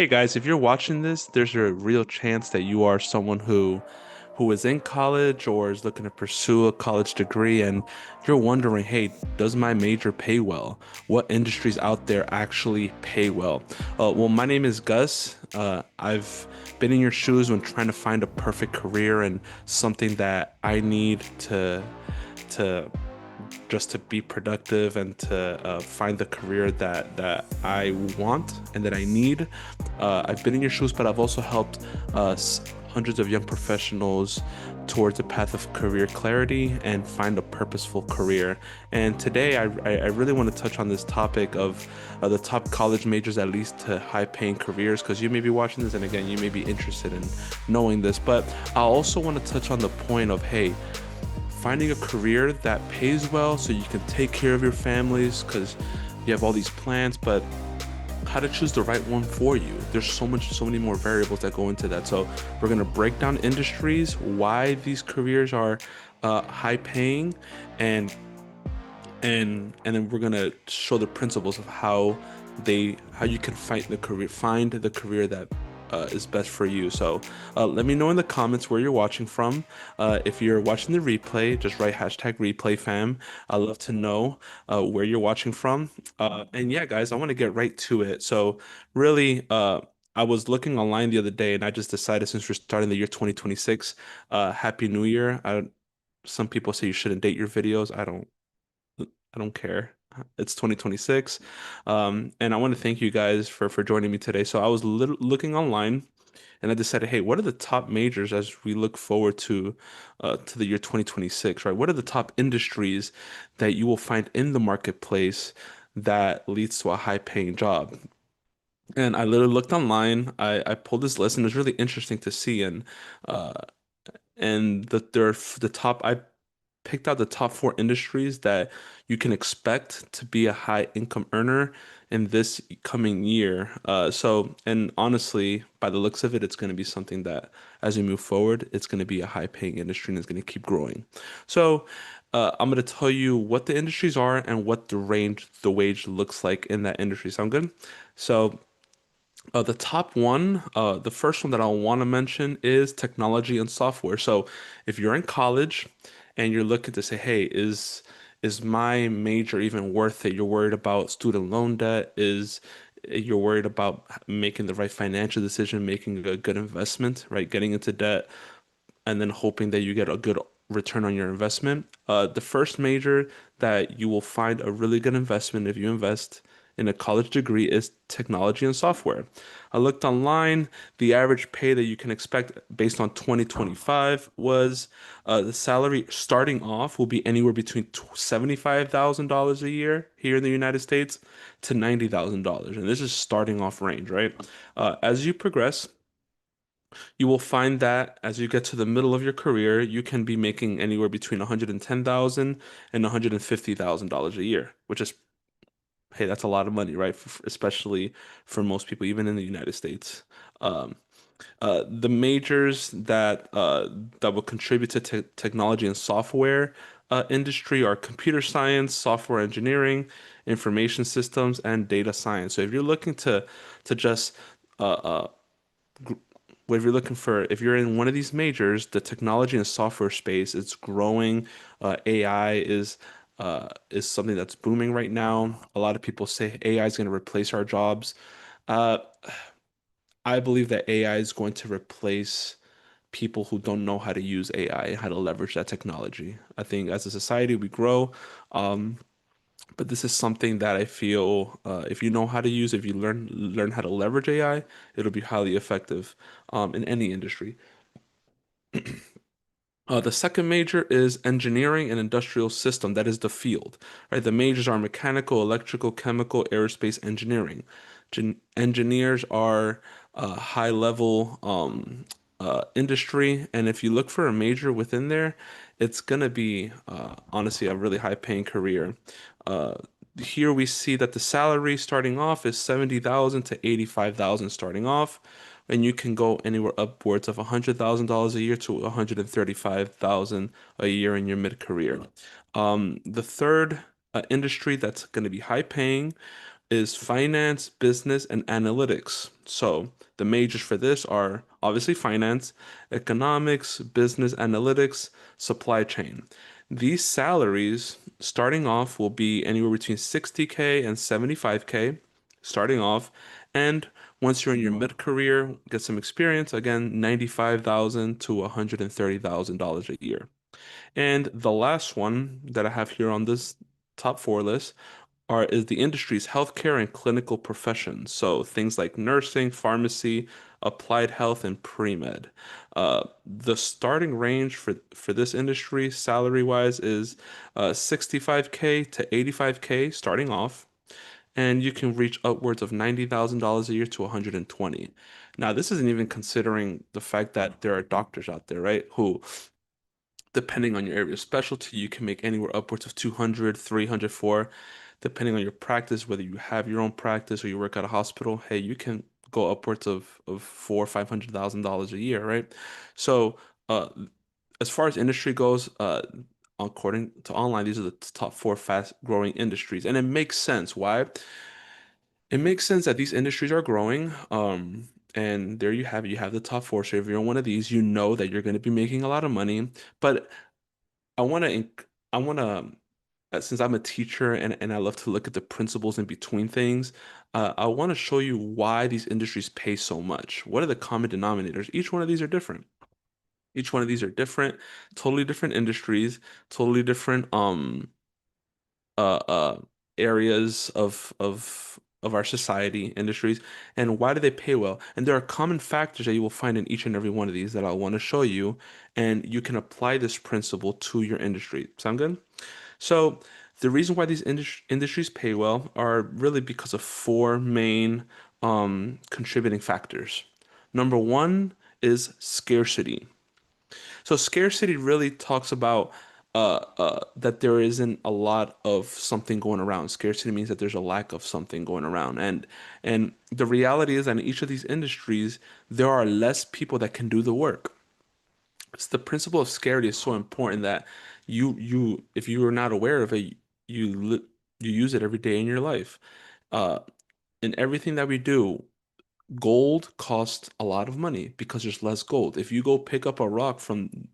Hey guys, if you're watching this, there's a real chance that you are someone who is in college or is looking to pursue a college degree and you're wondering, hey, does my major pay well? What industries out there actually pay well? Well, my name is Gus. I've been in your shoes when trying to find a perfect career and something that I need to just to be productive and to find the career that I want and that I need. I've been in your shoes, but I've also helped hundreds of young professionals towards a path of career clarity and find a purposeful career. And today, I really want to touch on this topic of the top college majors that leads to high-paying careers, because you may be watching this, and again, you may be interested in knowing this. But I also want to touch on the point of, hey, finding a career that pays well so you can take care of your families because you have all these plans, but how to choose the right one for you. There's so many more variables that go into that. So we're gonna break down industries, why these careers are high paying, and and then we're gonna show the principles of how you can find the career that is best for you. So let me know in the comments where you're watching from. If you're watching the replay, just write hashtag replay fam. I'd love to know where you're watching from. And yeah, guys, I want to get right to it. So really, I was looking online the other day and I just decided, since we're starting the year 2026, Happy New Year. Some people say you shouldn't date your videos. I don't care. It's 2026. And I want to thank you guys for joining me today. So I was looking online and I decided, hey, what are the top majors as we look forward to the year 2026, right? What are the top industries that you will find in the marketplace that leads to a high paying job? And I literally looked online. I pulled this list and it was really interesting to see. Uh, and the top I picked out the top four industries that you can expect to be a high income earner in this coming year. And honestly, by the looks of it, it's going to be something that, as we move forward, it's going to be a high paying industry and it's going to keep growing. So, I'm going to tell you what the industries are and what the wage looks like in that industry. Sound good? So, the top one, the first one that I want to mention is technology and software. So if you're in college and you're looking to say, hey, is my major even worth it? You're worried about student loan debt, is you're worried about making the right financial decision, making a good investment, right? Getting into debt and then hoping that you get a good return on your investment. The first major that you will find a really good investment if you invest in a college degree is technology and software. I looked online, the average pay that you can expect based on 2025 was the salary starting off will be anywhere between $75,000 a year here in the United States to $90,000. And this is starting off range, right? As you progress, you will find that as you get to the middle of your career, you can be making anywhere between $110,000 and $150,000 a year, which is, hey, that's a lot of money, right? Especially for most people, even in the United States. Um, the majors that will contribute to technology and software industry are computer science, software engineering, information systems, and data science. So if you're looking to just uh, uh, if you're looking for, if you're in one of these majors, the technology and software space, it's growing. AI is something that's booming right now. A lot of people say AI is going to replace our jobs. Uh, I believe that AI is going to replace people who don't know how to use AI and how to leverage that technology. I think as a society we grow, um, but this is something that I feel if you know how to use, if you learn how to leverage AI, it'll be highly effective in any industry. The second major is engineering and industrial system. That is the field, right? The majors are mechanical, electrical, chemical, aerospace, engineering. Engineers are high level industry, and if you look for a major within there, it's gonna be honestly a really high paying career. Uh, Here we see that the salary starting off is 70,000 to 85,000 starting off, and you can go anywhere upwards of $100,000 a year to 135,000 a year in your mid-career. The third industry that's going to be high paying is finance, business, and analytics. So the majors for this are obviously finance, economics, business analytics, supply chain. These salaries starting off will be anywhere between 60K and 75K starting off. And once you're in your mid-career, get some experience, again, 95,000 to $130,000 a year. And the last one that I have here on this top four list are is the industry's healthcare and clinical professions. So things like nursing, pharmacy, applied health, and pre-med. The starting range for this industry, salary-wise, is 65K to 85K starting off, and you can reach upwards of $90,000 a year to 120. Now, this isn't even considering the fact that there are doctors out there, right, who depending on your area of specialty, you can make anywhere upwards of 200, 300 for, depending on your practice, whether you have your own practice or you work at a hospital, hey, you can go upwards of four or $500,000 a year, right? So, uh, as far as industry goes, according to online, these are the top four fast growing industries. And it makes sense. Why? It makes sense that these industries are growing. And there you have it. You have the top four. So if you're in one of these, you know that you're going to be making a lot of money. But I want to, I want to, since I'm a teacher and I love to look at the principles in between things, I want to show you why these industries pay so much. What are the common denominators? Each one of these are different. Each one of these are different, totally different industries, totally different uh uh areas of our society, industries, and why do they pay well? And there are common factors that you will find in each and every one of these that I want to show you, and you can apply this principle to your industry. Sound good? So the reason why these industries pay well are really because of four main contributing factors. Number one is scarcity. So scarcity really talks about that there isn't a lot of something going around. Scarcity means that there's a lack of something going around, and the reality is that in each of these industries, there are less people that can do the work. So the principle of scarcity is so important that if you are not aware of it, you use it every day in your life. Uh, in everything that we do, gold costs a lot of money because there's less gold. If you go pick up a rock from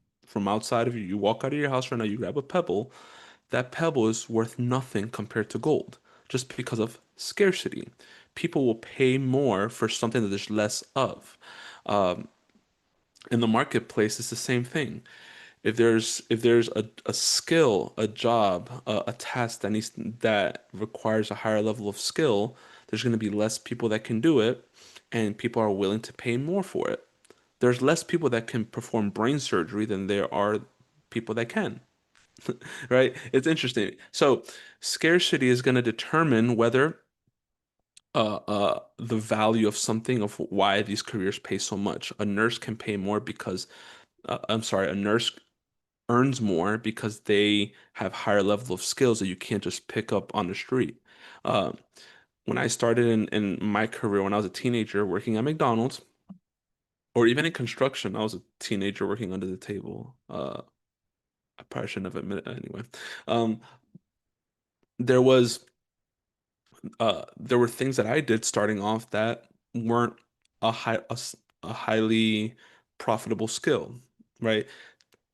outside of you, you walk out of your house right now, you grab a pebble, that pebble is worth nothing compared to gold just because of scarcity. People will pay more for something that there's less of. Um, in the marketplace, it's the same thing. If there's a skill, a job, a task that requires a higher level of skill, there's going to be less people that can do it, and people are willing to pay more for it. There's less people that can perform brain surgery than there are people that can, right? It's interesting. So scarcity is going to determine whether the value of something, of why these careers pay so much. A nurse can pay more because I'm sorry, a nurse earns more because they have higher level of skills that you can't just pick up on the street. Uh, when I started in my career when I was a teenager working at McDonald's or even in construction, I was a teenager working under the table. I probably shouldn't have admitted it anyway. Um, there was there were things that I did starting off that weren't a highly profitable skill, right?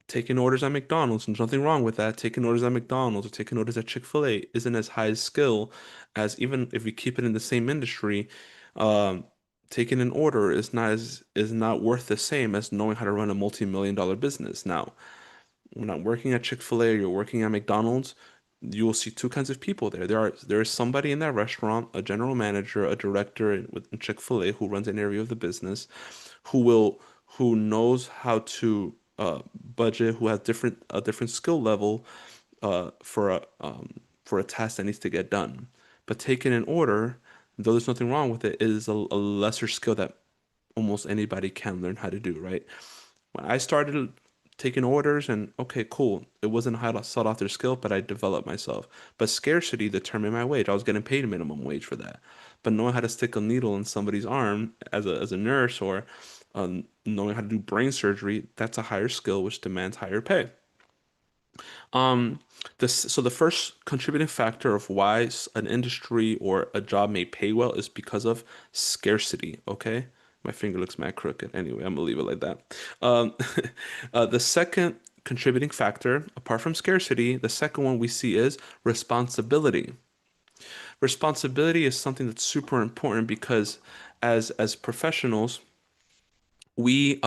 Taking orders at McDonald's, and there's nothing wrong with that. Taking orders at McDonald's or taking orders at Chick-fil-A isn't as high a skill as, even if we keep it in the same industry, um, taking an order is not worth the same as knowing how to run a multi-million dollar business. Now, when I'm working at Chick-fil-A or you're working at McDonald's, you will see two kinds of people there. There is somebody in that restaurant, a general manager, a director with Chick-fil-A who runs an area of the business, who knows how to budget, who has different a different skill level for a task that needs to get done. But taking an order, though there's nothing wrong with it, is a lesser skill that almost anybody can learn how to do, right? When I started taking orders, and okay, cool, it wasn't a high sought after skill, but I developed myself. But scarcity determined my wage. I was getting paid a minimum wage for that. But knowing how to stick a needle in somebody's arm as a nurse, or knowing how to do brain surgery, that's a higher skill which demands higher pay. Um, so the first contributing factor of why an industry or a job may pay well is because of scarcity. Okay, my finger looks mad crooked. Anyway, I'm gonna leave it like that. Um, the second contributing factor, apart from scarcity, the second one we see is responsibility. Responsibility is something that's super important because as professionals, we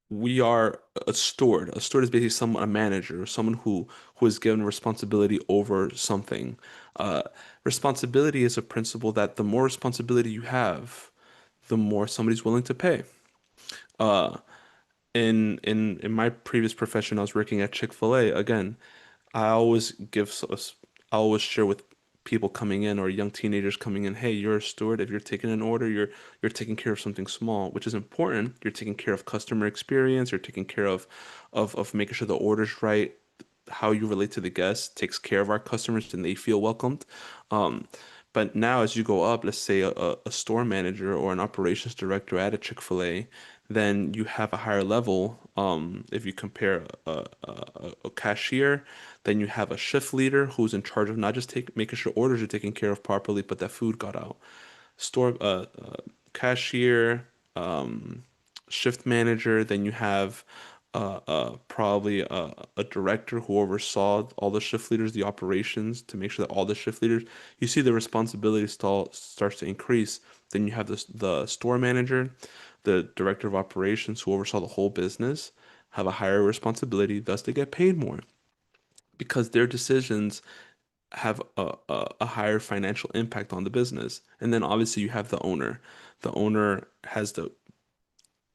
we are a steward. A steward is basically someone, a manager, someone who is given responsibility over something. Uh, Responsibility is a principle that the more responsibility you have, the more somebody's willing to pay. Uh, in my previous profession, I was working at Chick-fil-A. Again, I always I always share with people coming in or young teenagers coming in, hey, you're a steward. If you're taking an order, you're taking care of something small, which is important. You're taking care of customer experience. You're taking care of making sure the order's right. How you relate to the guests takes care of our customers and they feel welcomed. Um, but now, as you go up, let's say a store manager or an operations director at a Chick-fil-A, then you have a higher level. If you compare a cashier, then you have a shift leader who's in charge of not just making sure orders are taken care of properly, but that food got out. Store cashier, um, shift manager, then you have probably a director who oversaw all the shift leaders, the operations to make sure that all the shift leaders, you see the responsibility starts to increase. Then you have the store manager, the director of operations who oversaw the whole business, have a higher responsibility, thus they get paid more because their decisions have a higher financial impact on the business. And then obviously you have the owner. The owner has the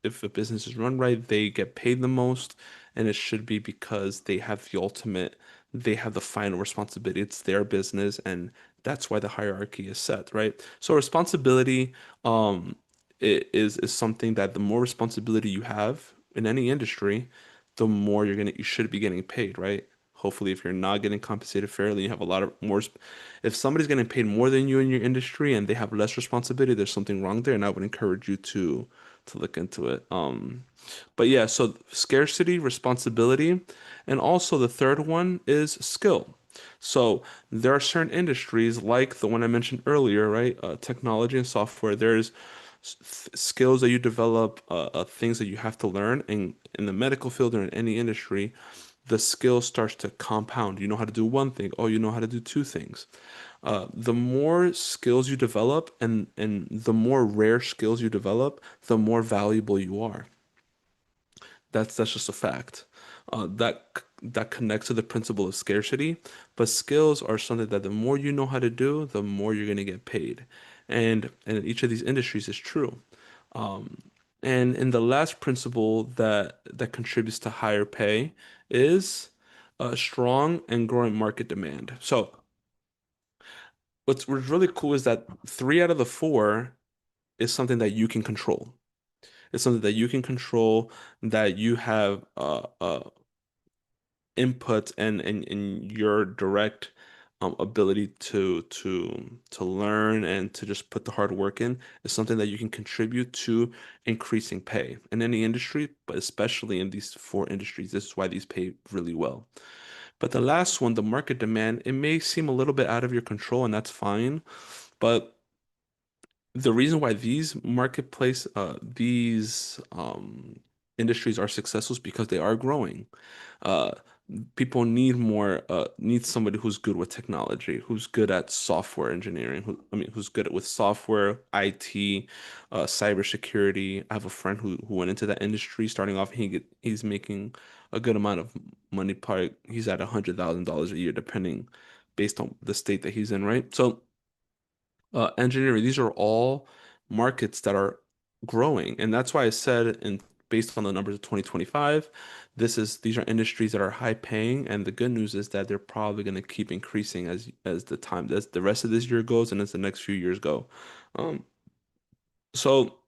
if a business is run right, they get paid the most, and it should be because they have the final responsibility. It's their business, and that's why the hierarchy is set, right? So responsibility, is something that the more responsibility you have in any industry, the more you should be getting paid, right? Hopefully, if you're not getting compensated fairly, you have a lot of more. If somebody's getting paid more than you in your industry and they have less responsibility, there's something wrong there, and I would encourage you to look into it. But yeah, so scarcity, responsibility, and also the third one is skill. So there are certain industries like the one I mentioned earlier, right? Technology and software. There's skills that you develop, things that you have to learn, and in the medical field or in any industry, the skill starts to compound. You know how to do one thing, oh, you know how to do two things. The more skills you develop and the more rare skills you develop, the more valuable you are. That's just a fact. That connects to the principle of scarcity, but skills are something that the more you know how to do, the more you're gonna get paid. And in each of these industries is true. Um, and the last principle that contributes to higher pay is a strong and growing market demand. So what's really cool is that three out of the four is something that you can control. It's something that you can control, that you have input and your direct ability to learn and to just put the hard work in is something that you can contribute to increasing pay in any industry, but especially in these four industries. This is why these pay really well. But the last one, the market demand, it may seem a little bit out of your control, and that's fine. But the reason why these industries are successful is because they are growing. Uh, People need somebody who's good with technology, who's good at software engineering, who's good with software, IT, cybersecurity. I have a friend who went into that industry starting off. He's making a good amount of money. Probably he's at $100,000 a year, depending based on the state that he's in, right? So engineering. These are all markets that are growing, and that's why I said, in based on the numbers of 2025, these are industries that are high paying, and the good news is that they're probably going to keep increasing as the rest of this year goes and as the next few years go. Um, so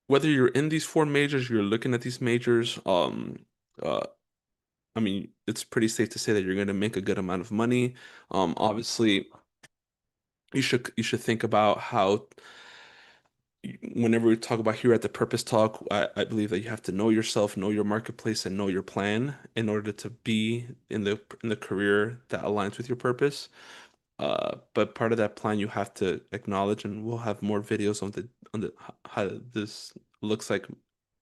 whether you're in these four majors, you're looking at these majors, uh, I mean, it's pretty safe to say that you're going to make a good amount of money. Obviously, you should think about how whenever we talk about here at the Purpose Talk, I believe that you have to know yourself, know your marketplace, and know your plan in order to be in the career that aligns with your purpose. But part of that plan you have to acknowledge, and we'll have more videos on the how this looks like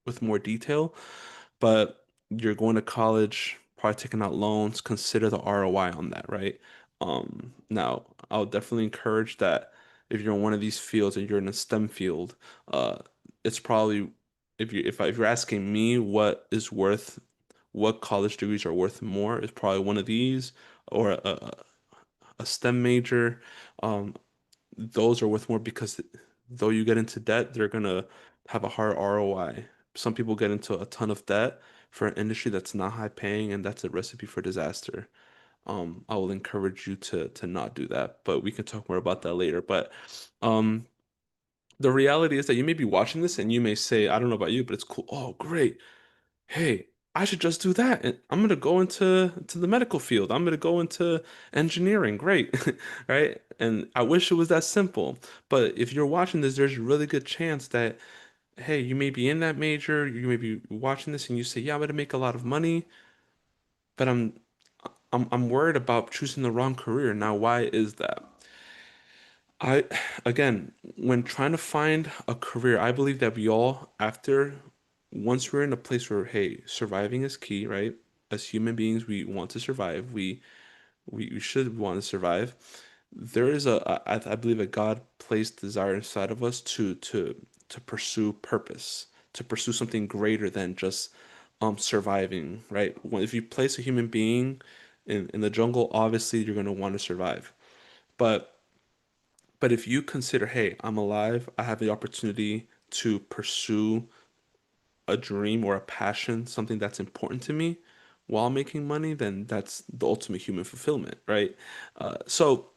with more detail. But you're going to college, probably taking out loans, consider the ROI on that, right? Now, I'll definitely encourage that if you're in one of these fields and you're in a STEM field, uh, it's probably if you're asking me what college degrees are worth more, it's probably one of these or a STEM major. Um, those are worth more because though you get into debt, they're gonna have a hard ROI. Some people get into a ton of debt for an industry that's not high paying, and that's a recipe for disaster. I will encourage you to not do that, but we can talk more about that later. But um, the reality is that you may be watching this and you may say, I don't know about you, but it's cool. Oh, great. Hey, I should just do that. And I'm gonna go into the medical field. I'm gonna go into engineering. Great. Right? And I wish it was that simple. But if you're watching this, there's a really good chance that, hey, you may be in that major, you may be watching this and you say, yeah, I'm gonna make a lot of money, but I'm worried about choosing the wrong career. Now, why is that? I, again, when trying to find a career, I believe that we all, once we're in a place where, hey, surviving is key, right? As human beings, we want to survive. We should want to survive. There is I believe a God placed desire inside of us to pursue purpose, to pursue something greater than just surviving, right? If you place a human being in the jungle, obviously you're going to want to survive. But if you consider, hey, I'm alive, I have the opportunity to pursue a dream or a passion, something that's important to me while making money, then that's the ultimate human fulfillment, right? So,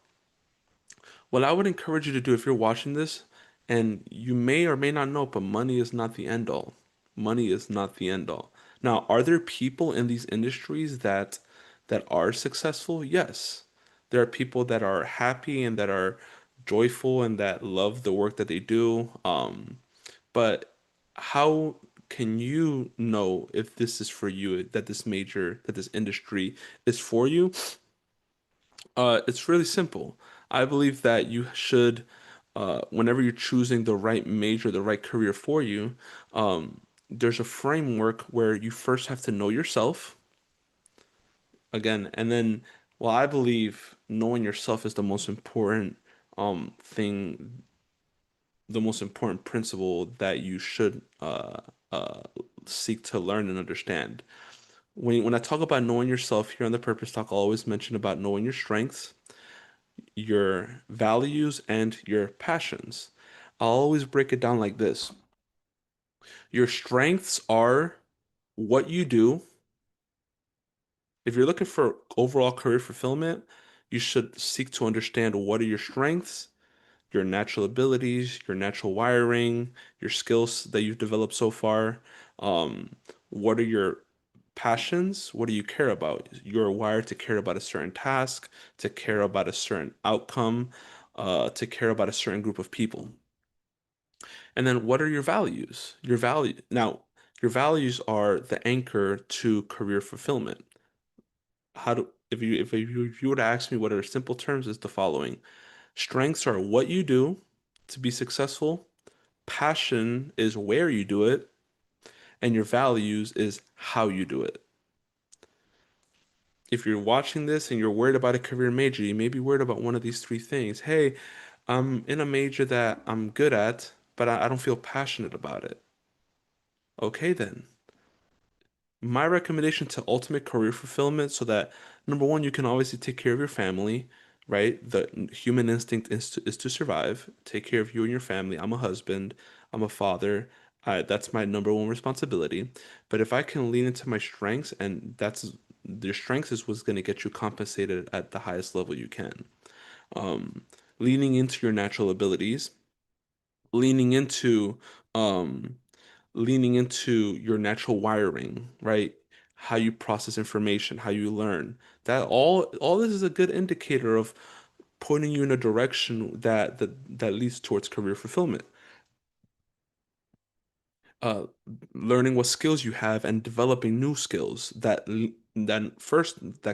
what I would encourage you to do if you're watching this, and you may or may not know, but money is not the end all. Money is not the end all. Now, are there people in these industries that are successful? Yes. There are people that are happy and that are joyful and that love the work that they do. But how can you know if this is for you, that this major, that this industry is for you? It's really simple. I believe that you should, whenever you're choosing the right major, the right career for you, there's a framework where you first have to know yourself again, and then, well, I believe knowing yourself is the most important thing, the most important principle that you should uh, seek to learn and understand. When I talk about knowing yourself here on the Purpose Talk, I'll always mention about knowing your strengths, your values, and your passions. I'll always break it down like this. Your strengths are what you do. If you're looking for overall career fulfillment, you should seek to understand what are your strengths, your natural abilities, your natural wiring, your skills that you've developed so far. What are your passions? What do you care about? You're wired to care about a certain task, to care about a certain outcome, to care about a certain group of people. And then what are your values? Your values are the anchor to career fulfillment. If you were to ask me what are simple terms, is the following. Strengths are what you do to be successful. Passion is where you do it, and your values is how you do it. If you're watching this and you're worried about a career major, you may be worried about one of these three things. Hey, I'm in a major that I'm good at, but I don't feel passionate about it. Okay, then. My recommendation to ultimate career fulfillment so that number one, you can obviously take care of your family, right? The human instinct is to survive, take care of you and your family. I'm a husband, I'm a father. That's my number one responsibility. But if I can lean into my strengths, and that's your strengths is what's going to get you compensated at the highest level you can. Um, Leaning into your natural abilities, leaning into um leaning into your natural wiring, right? How you process information, how you learn. That all this is a good indicator of pointing you in a direction that leads towards career fulfillment. uh, learning what skills you have and developing new skills that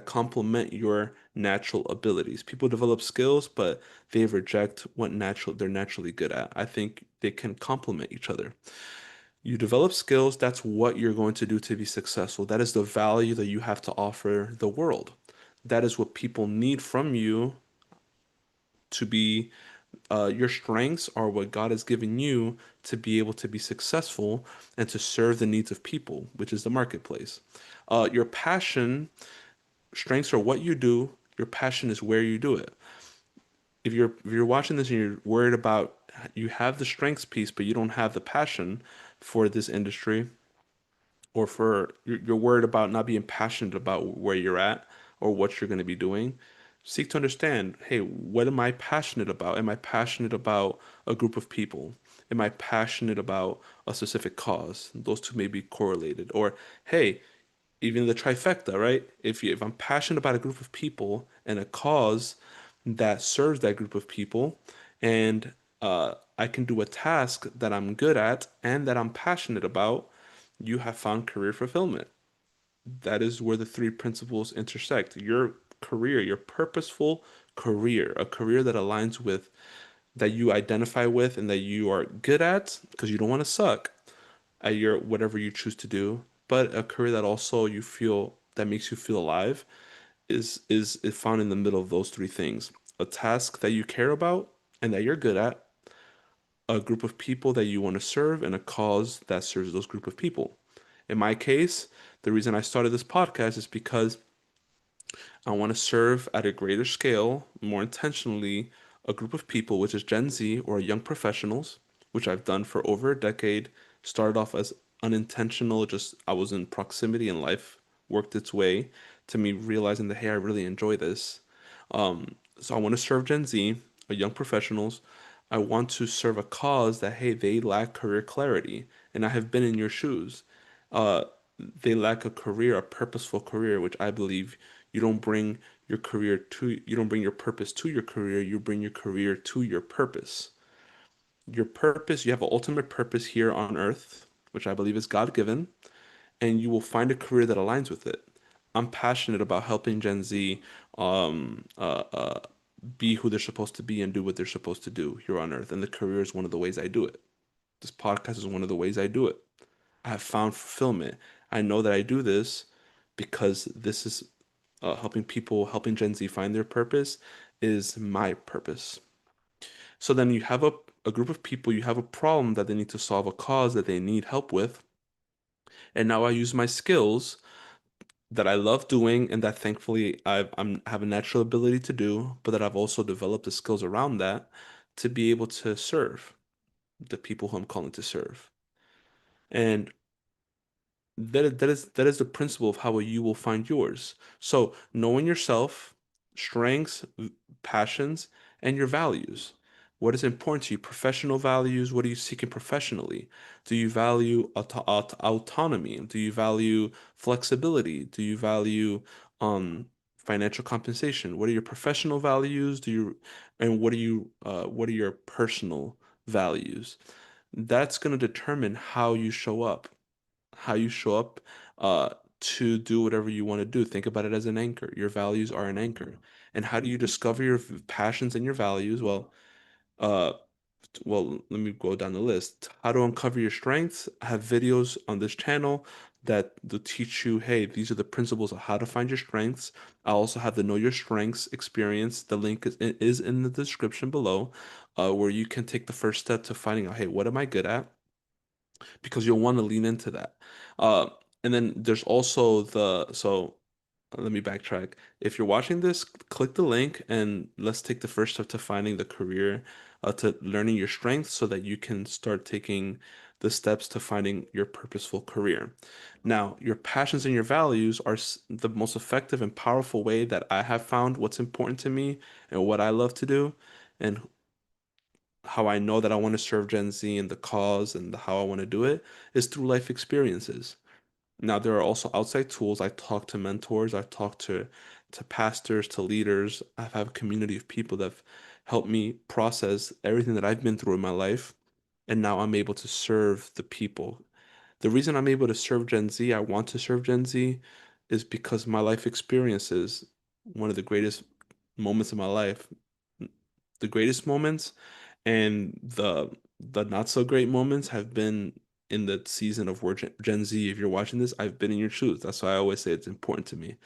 complement your natural abilities. People develop skills, but they reject what natural they're naturally good at. I think they can complement each other. You develop skills, that's what you're going to do to be successful. That is the value that you have to offer the world. That is what people need from you to be your strengths are what God has given you to be able to be successful and to serve the needs of people, which is the marketplace. Your passion, strengths are what you do. Your passion is where you do it. If you're watching this and you're worried about you have the strengths piece, but you don't have the passion for this industry, or for you're worried about not being passionate about where you're at or what you're going to be doing, seek to understand, hey, what am I passionate about? Am I passionate about a group of people? Am I passionate about a specific cause? Those two may be correlated. Or, hey, even the trifecta, right? If I'm passionate about a group of people and a cause that serves that group of people, and I can do a task that I'm good at and that I'm passionate about, you have found career fulfillment. That is where the three principles intersect. Your career, your purposeful career, a career that aligns with, that you identify with and that you are good at, because you don't want to suck at your whatever you choose to do, but a career that also you feel that makes you feel alive is found in the middle of those three things. A task that you care about and that you're good at, a group of people that you want to serve, and a cause that serves those group of people. In my case, the reason I started this podcast is because I want to serve at a greater scale, more intentionally, a group of people, which is Gen Z or young professionals, which I've done for over a decade. Started off as unintentional, just I was in proximity and life worked its way to me realizing that, hey, I really enjoy this. So I want to serve Gen Z, young professionals. I want to serve a cause that, hey, they lack career clarity, and I have been in your shoes. Uh, they lack a career, a purposeful career, which I believe you don't bring your purpose to your career, you bring your career to your purpose. Your purpose, you have an ultimate purpose here on earth, which I believe is God given, and you will find a career that aligns with it. I'm passionate about helping Gen Z um, uh, uh, be who they're supposed to be and do what they're supposed to do here on earth. And the career is one of the ways I do it. This podcast is one of the ways I do it. I have found fulfillment. I know that I do this because this is helping people, helping Gen Z find their purpose is my purpose. So then you have a group of people, you have a problem that they need to solve, a cause that they need help with. And now I use my skills that I love doing and that thankfully have a natural ability to do, but that I've also developed the skills around that to be able to serve the people who I'm calling to serve. And that is the principle of how you will find yours. So knowing yourself, strengths, passions, and your values. What is important to you? Professional values. What are you seeking professionally? Do you value autonomy? Do you value flexibility? Do you value financial compensation? What are your professional values? And what are your personal values? That's going to determine how you show up uh, to do whatever you want to do. Think about it as an anchor. Your values are an anchor. And how do you discover your passions and your values? Uh, let me go down the list. How to uncover your strengths. I have videos on this channel that will teach you, hey, these are the principles of how to find your strengths. I also have the Know Your Strengths experience. The link is in the description below, where you can take the first step to finding out, hey, what am I good at? Because you'll want to lean into that. Uh, and then there's also let me backtrack. If you're watching this, click the link and let's take the first step to finding the career, to learning your strengths so that you can start taking the steps to finding your purposeful career. Now, your passions and your values are the most effective and powerful way that I have found what's important to me and what I love to do. And how I know that I want to serve Gen Z and the cause and how I want to do it is through life experiences. Now, there are also outside tools. I talk to mentors, I talk to pastors, to leaders. I have a community of people that have helped me process everything that I've been through in my life. And now I'm able to serve the people. The reason I'm able to serve Gen Z, I want to serve Gen Z, is because my life experiences, one of the greatest moments of my life, the greatest moments and the not so great moments have been in the season of where Gen Z, if you're watching this, I've been in your shoes. That's why I always say it's important to me.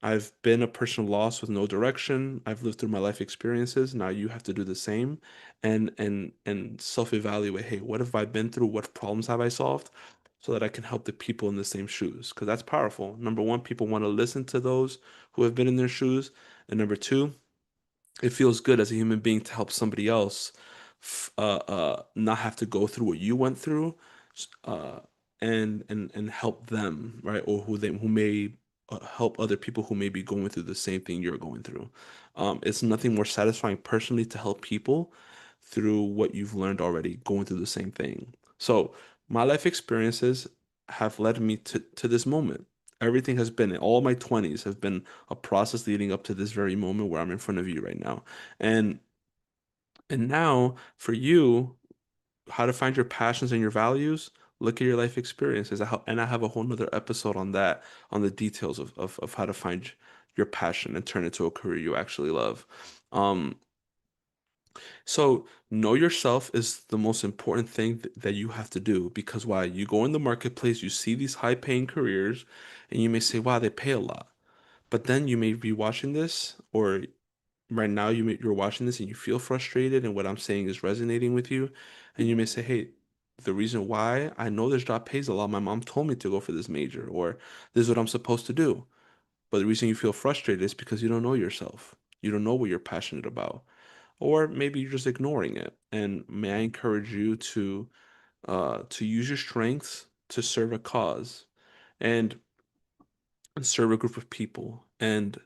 I've been a person lost with no direction. I've lived through my life experiences. Now you have to do the same and self-evaluate, hey, what have I been through? What problems have I solved? So that I can help the people in the same shoes. Because that's powerful. Number one, people want to listen to those who have been in their shoes. And number two, it feels good as a human being to help somebody else not have to go through what you went through uh, and help them, right? Or who may help other people who may be going through the same thing you're going through. It's nothing more satisfying personally to help people through what you've learned already going through the same thing. So my life experiences have led me to this moment. Everything has been, all my 20s have been a process leading up to this very moment where I'm in front of you right now. And and now for you, how to find your passions and your values, look at your life experiences. And I have a whole nother episode on that, on the details of how to find your passion and turn it into a career you actually love. Um, so know yourself is the most important thing that you have to do because why? You go in the marketplace, you see these high paying careers, and you may say, wow, they pay a lot. But then you may be watching this, or right now you're watching this and you feel frustrated, and what I'm saying is resonating with you, and you may say, hey, the reason why I know this job pays a lot, my mom told me to go for this major, or this is what I'm supposed to do. But the reason you feel frustrated is because you don't know yourself. You don't know what you're passionate about. Or maybe you're just ignoring it. And may I encourage you to use your strengths to serve a cause and serve a group of people. And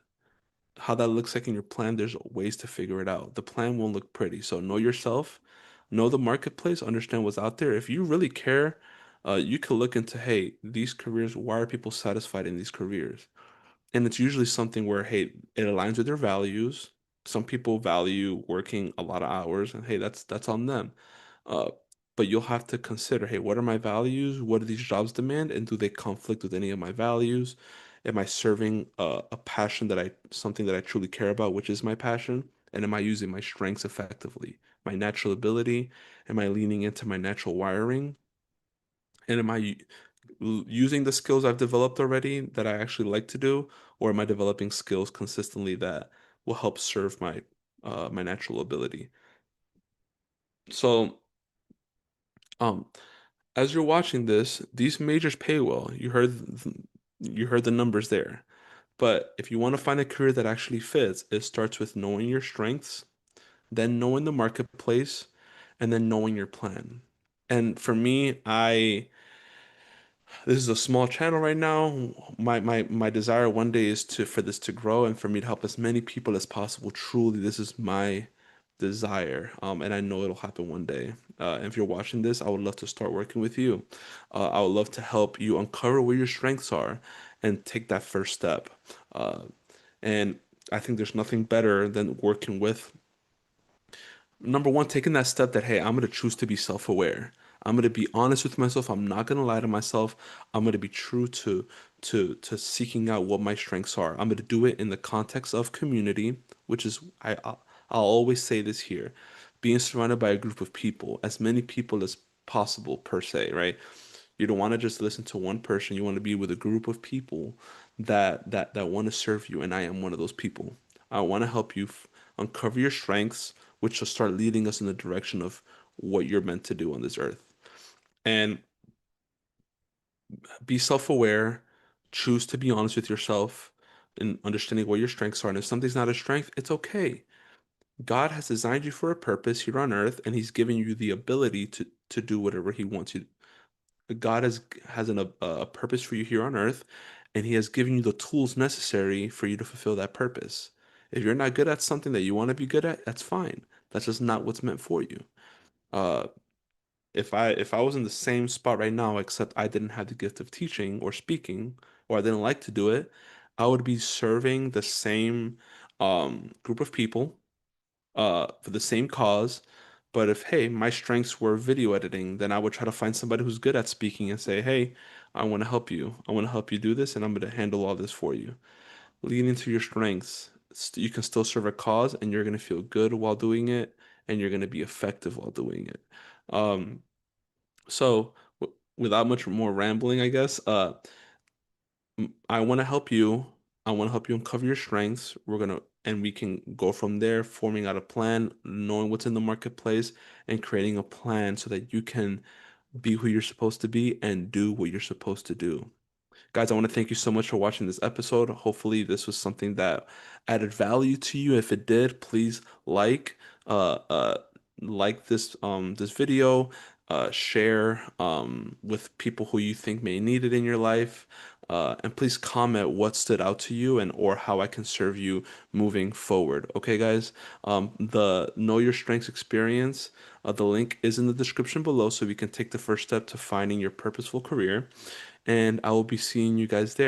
how that looks like in your plan, there's ways to figure it out. The plan won't look pretty. So know yourself, know the marketplace, understand what's out there. If you really care, you can look into, hey, these careers, why are people satisfied in these careers? And it's usually something where, hey, it aligns with their values. Some people value working a lot of hours, and hey, that's on them. Uh, but you'll have to consider, hey, what are my values? What do these jobs demand? And do they conflict with any of my values? Am I serving a passion something that I truly care about, which is my passion? And am I using my strengths effectively? My natural ability? Am I leaning into my natural wiring? And am I using the skills I've developed already that I actually like to do, or am I developing skills consistently that will help serve my natural ability? So, um, as you're watching this, these majors pay well. You heard the numbers there. But if you want to find a career that actually fits, it starts with knowing your strengths, then knowing the marketplace, and then knowing your plan. And for me, I this is a small channel right now. My desire one day is to for this to grow and for me to help as many people as possible. Truly, this is my desire. And I know it'll happen one day. And if you're watching this, I would love to start working with you. I would love to help you uncover where your strengths are and take that first step. Uh, and I think there's nothing better than working with number one, taking that step that, hey, I'm going to choose to be self aware. I'm going to be honest with myself. I'm not going to lie to myself. I'm going to be true to seeking out what my strengths are. I'm going to do it in the context of community, which is I'll always say this here, being surrounded by a group of people, as many people as possible per se, right? You don't want to just listen to one person. You want to be with a group of people that want to serve you, and I am one of those people. I want to help you uncover your strengths, which will start leading us in the direction of what you're meant to do on this earth. And be self-aware, choose to be honest with yourself and understanding what your strengths are. And if something's not a strength, it's okay. God has designed you for a purpose here on earth, and He's given you the ability to do whatever He wants you. God has a purpose for you here on earth, and He has given you the tools necessary for you to fulfill that purpose. If you're not good at something that you want to be good at, that's fine. That's just not what's meant for you. Uh, if I was in the same spot right now, except I didn't have the gift of teaching or speaking, or I didn't like to do it, I would be serving the same group of people for the same cause, But if, hey, my strengths were video editing, then I would try to find somebody who's good at speaking and say, hey, I want to help you. I want to help you do this, and I'm going to handle all this for you. Lean into your strengths. You can still serve a cause, and you're going to feel good while doing it, and you're going to be effective while doing it. Um, so, without much more rambling, I guess, I want to help you. I want to help you uncover your strengths. And we can go from there, forming out a plan, knowing what's in the marketplace, and creating a plan so that you can be who you're supposed to be and do what you're supposed to do. Guys, I want to thank you so much for watching this episode. Hopefully, this was something that added value to you. If it did, please uh uh this video, share with people who you think may need it in your life. And please comment what stood out to you and or how I can serve you moving forward. Okay, guys. The Know Your Strengths experience, the link is in the description below so we can take the first step to finding your purposeful career, and I will be seeing you guys there.